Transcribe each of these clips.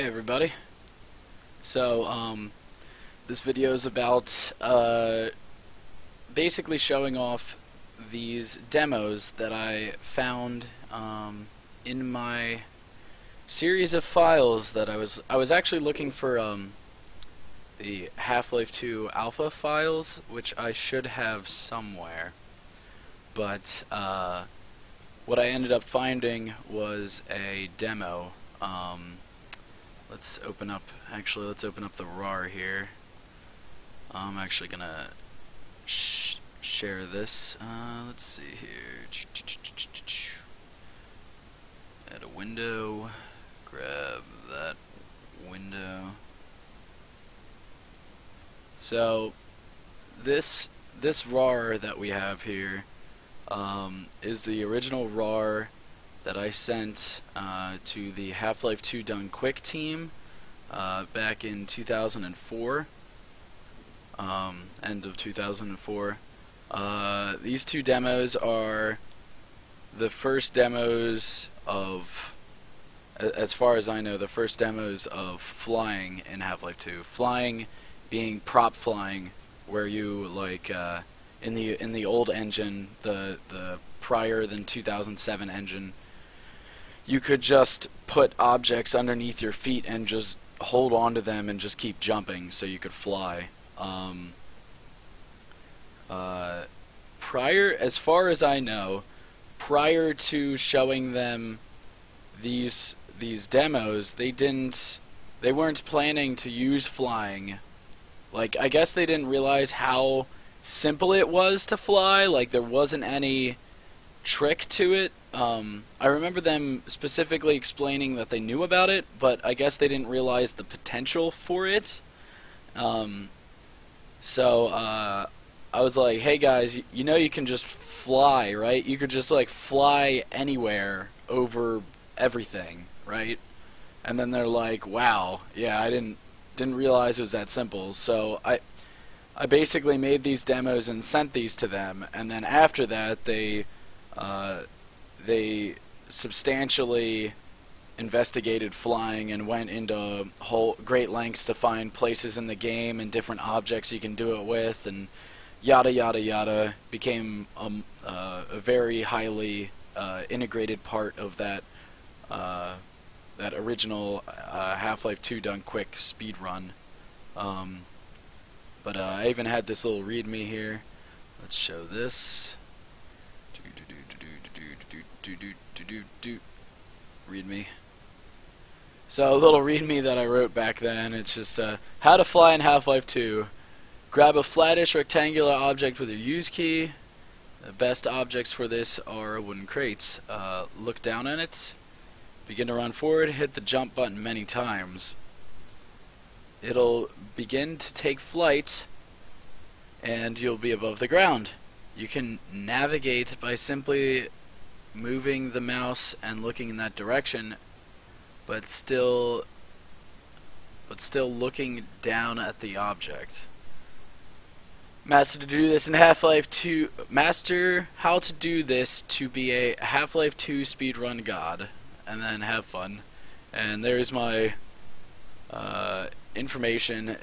Hey everybody. This video is about basically showing off these demos that I found in my series of files that I was actually looking for the Half-Life 2 alpha files, which I should have somewhere, but what I ended up finding was a demo. Let's open up the RAR here. I'm actually gonna share this. Let's see here. Add a window. Grab that window. So this RAR that we have here is the original RAR that I sent to the Half-Life 2 Done Quick team back in 2004, end of 2004. These two demos are the first demos of, as far as I know, the first demos of flying in Half-Life 2. Flying being prop flying, where you in the old engine, the prior than 2007 engine, you could just put objects underneath your feet and just hold on to them and just keep jumping so you could fly. As far as I know, prior to showing them these demos, they weren't planning to use flying. Like, I guess they didn't realize how simple it was to fly. Like, there wasn't any trick to it. I remember them specifically explaining that they knew about it, but I guess they didn't realize the potential for it. I was like, hey guys, you know you can just fly, right? You could just fly anywhere over everything, right? And then they're like, wow, yeah, I didn't realize it was that simple. So I basically made these demos and sent these to them, and then after that they substantially investigated flying and went into great lengths to find places in the game and different objects you can do it with, and yada yada yada. Became a very highly integrated part of that original Half-Life 2 Done Quick speedrun. But I even had this little README here. Let's show this. README. So a little README that I wrote back then. It's just how to fly in Half-Life 2. Grab a flattish rectangular object with your use key. The best objects for this are wooden crates. Look down on it. Begin to run forward. Hit the jump button many times. It'll begin to take flight, and you'll be above the ground. You can navigate by simply moving the mouse and looking in that direction, but still looking down at the object. Master to do this in Half-Life 2. Master how to do this to be a Half-Life 2 speedrun god, and then have fun. And there's my information.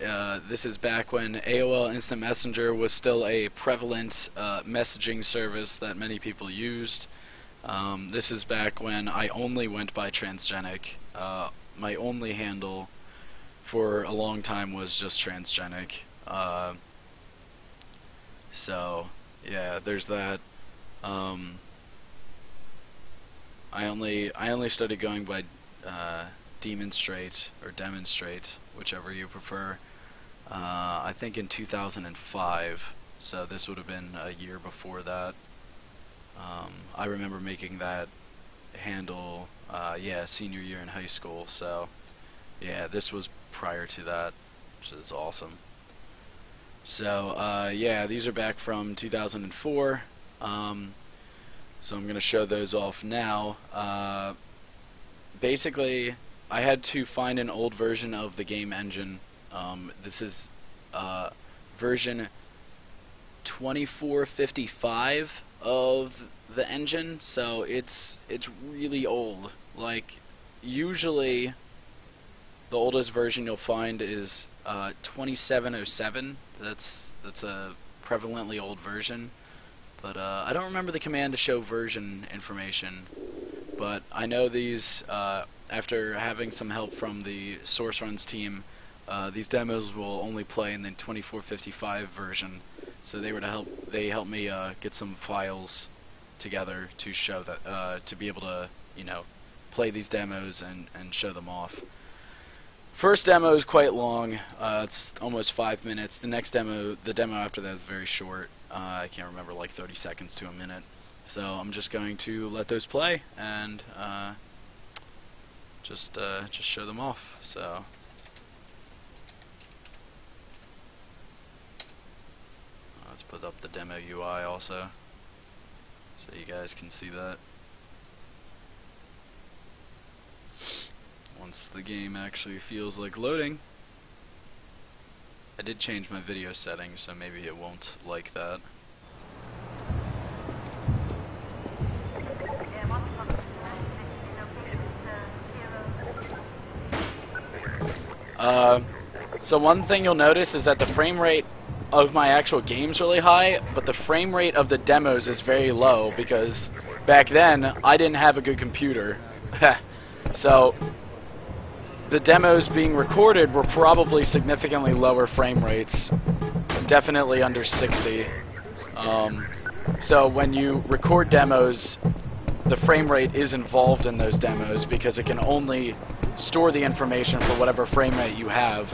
This is back when AOL Instant Messenger was still a prevalent messaging service that many people used. This is back when I only went by transgenic. My only handle for a long time was just transgenic. So yeah, there's that. I only started going by demonstrate or demonstrate, whichever you prefer. I think in 2005. So this would have been a year before that. I remember making that handle, yeah, senior year in high school. So yeah, this was prior to that, which is awesome. So yeah, these are back from 2004. So I'm going to show those off now. Basically, I had to find an old version of the game engine. This is version 2455 of the engine, so it's really old. Like, usually The oldest version you'll find is 2707. That's a prevalently old version. But I don't remember the command to show version information. But I know these, after having some help from the Source Runs team, these demos will only play in the 2455 version. So they helped me get some files together to show that, to be able to, you know, play these demos and show them off. First demo is quite long. It's almost 5 minutes. The demo after that is very short. I can't remember, like 30 seconds to a minute. So I'm just going to let those play and just show them off. So let's put up the demo UI also, so you guys can see that. Once the game actually feels like loading. I did change my video settings, so maybe it won't like that. So one thing you'll notice is that the frame rate of my actual game's really high, but the frame rate of the demos is very low because back then I didn't have a good computer. So the demos being recorded were probably significantly lower frame rates, definitely under 60. So when you record demos, the frame rate is involved in those demos because it can only store the information for whatever frame rate you have.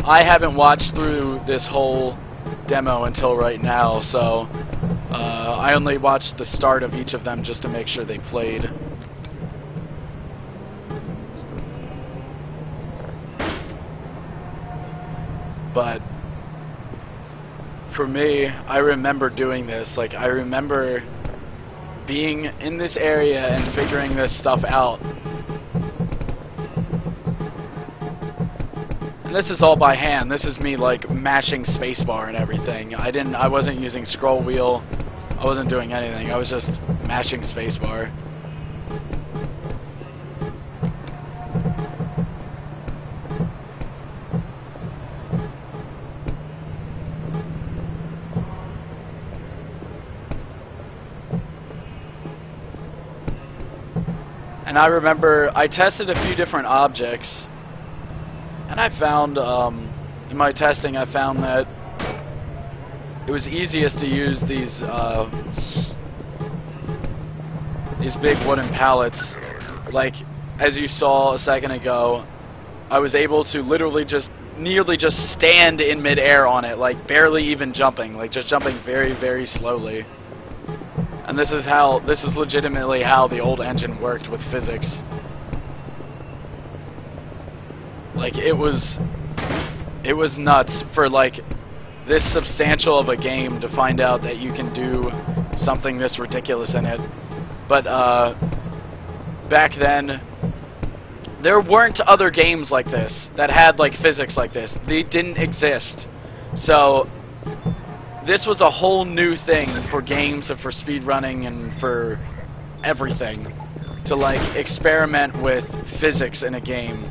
I haven't watched through this whole demo until right now, so I only watched the start of each of them just to make sure they played. But for me, I remember doing this. Like, I remember being in this area and figuring this stuff out. And this is all by hand. This is me like mashing spacebar and everything. I wasn't using scroll wheel. I wasn't doing anything. I was just mashing spacebar. And I remember I tested a few different objects. And I found, in my testing, I found that it was easiest to use these big wooden pallets. Like, as you saw a second ago, I was able to literally nearly just stand in midair on it, like barely even jumping, like just jumping very, very slowly. And this is legitimately how the old engine worked with physics. Like, it was nuts for, like, this substantial of a game to find out that you can do something this ridiculous in it. But, back then, there weren't other games like this that had, like, physics like this. They didn't exist. So, this was a whole new thing for games and for speedrunning and for everything. To, like, experiment with physics in a game.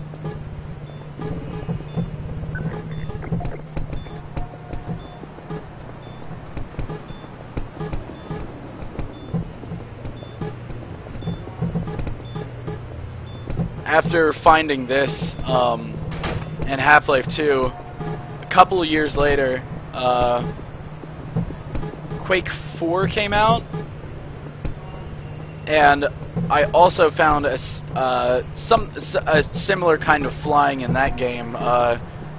After finding this in Half-Life 2, a couple of years later, Quake 4 came out, and I also found a similar kind of flying in that game.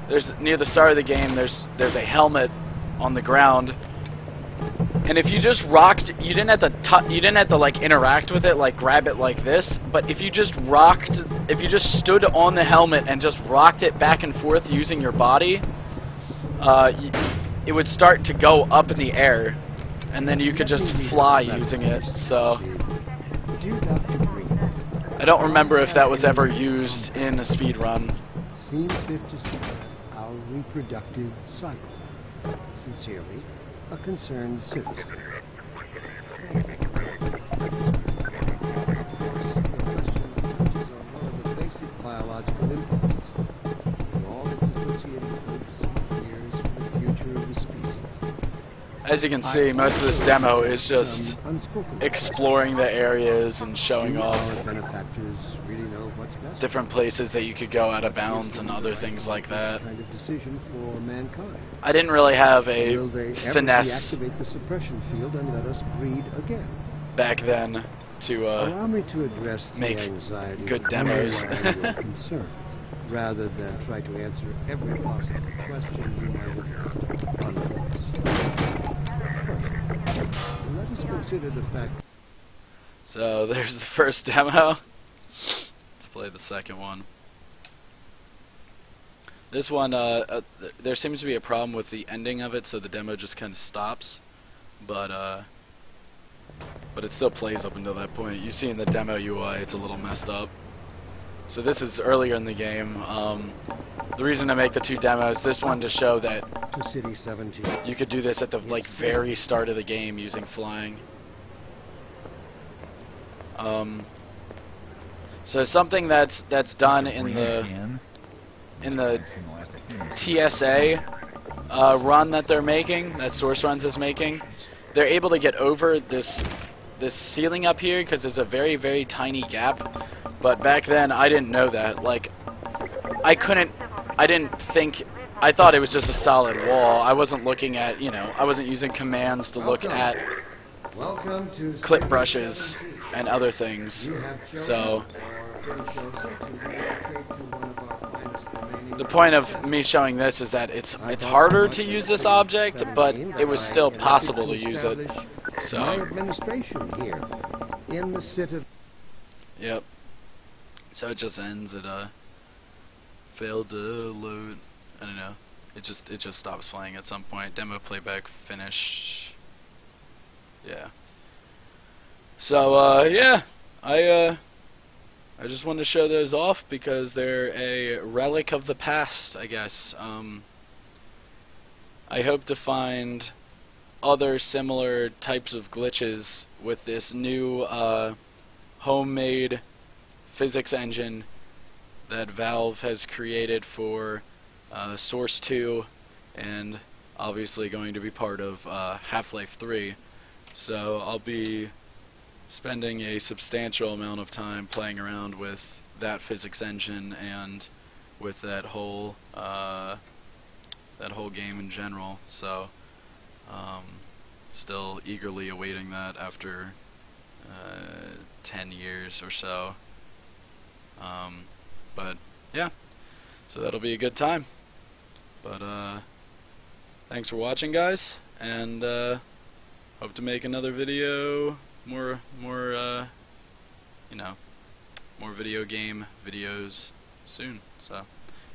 There's near the start of the game, there's a helmet on the ground. And if you just rocked, you didn't have to like interact with it, like grab it like this. But if you just stood on the helmet and just rocked it back and forth using your body, it would start to go up in the air, and then you could just fly using it. So I don't remember if that was ever used in a speedrun. Seems fit to suggest our reproductive cycle. Sincerely, a concerned citizen. Basic biological impulses, and all its associated hopes and fears for the future of the species. As you can see, most of this demo is just exploring the areas and showing off different places that you could go out of bounds and other things like that. I didn't really have a finesse back then to make good demos. Rather than try to answer every possible question you might have on the course. First, let us consider the fact. So there's the first demo. Let's play the second one. This one, there seems to be a problem with the ending of it, so the demo just kind of stops. But it still plays up until that point. You see in the demo UI, it's a little messed up. So this is earlier in the game. The reason I make the two demos, this one to show that you could do this at the very start of the game using flying. So something that's done in the TSA run that they're making, that Source Runs is making, they're able to get over this ceiling up here because there's a very, very tiny gap. But back then, I didn't know that. Like, I thought it was just a solid wall. I wasn't looking at, I wasn't using commands to look at clip brushes and other things. So, the point of me showing this is that it's harder to use this object, but it was still possible to use it. So, yep. So it just ends at failed to load. I don't know. It just stops playing at some point. Demo playback finish. Yeah. So yeah, I just wanted to show those off because they're a relic of the past, I guess. I hope to find other similar types of glitches with this new homemade physics engine that Valve has created for Source 2 and obviously going to be part of Half-Life 3. So I'll be spending a substantial amount of time playing around with that physics engine and with that whole game in general. So still eagerly awaiting that after 10 years or so. But yeah, so that'll be a good time. But thanks for watching, guys, and hope to make another video, more video game videos soon. So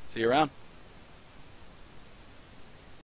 see you around.